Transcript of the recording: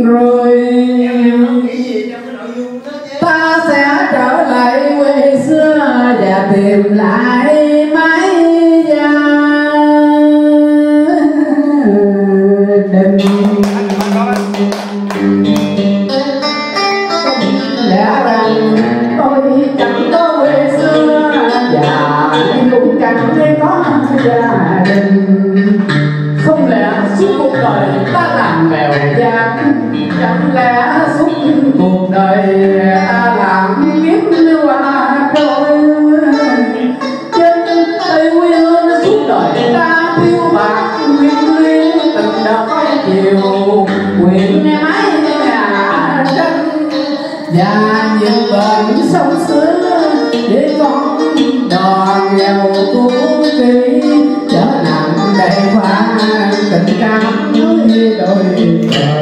rồi ta sẽ trở lại quê xưa và tìm lại mái gia đình. Lẽ rằng tôi chẳng có quê xưa và cũng chẳng có gia đình. Không lẽ suốt cuộc đời ta làm mèo giang, chẳng lẽ suốt cuộc đời ta làm kiếp hoa trôi. Trên tây quê hương suốt đời ta phiêu bạc quyến luyến từng đợt chiều quyện mái nhà tranh và những bến sông xưa để con đò nghèo cũ kỹ trở nặng đầy pha tình cảm với đôi bờ.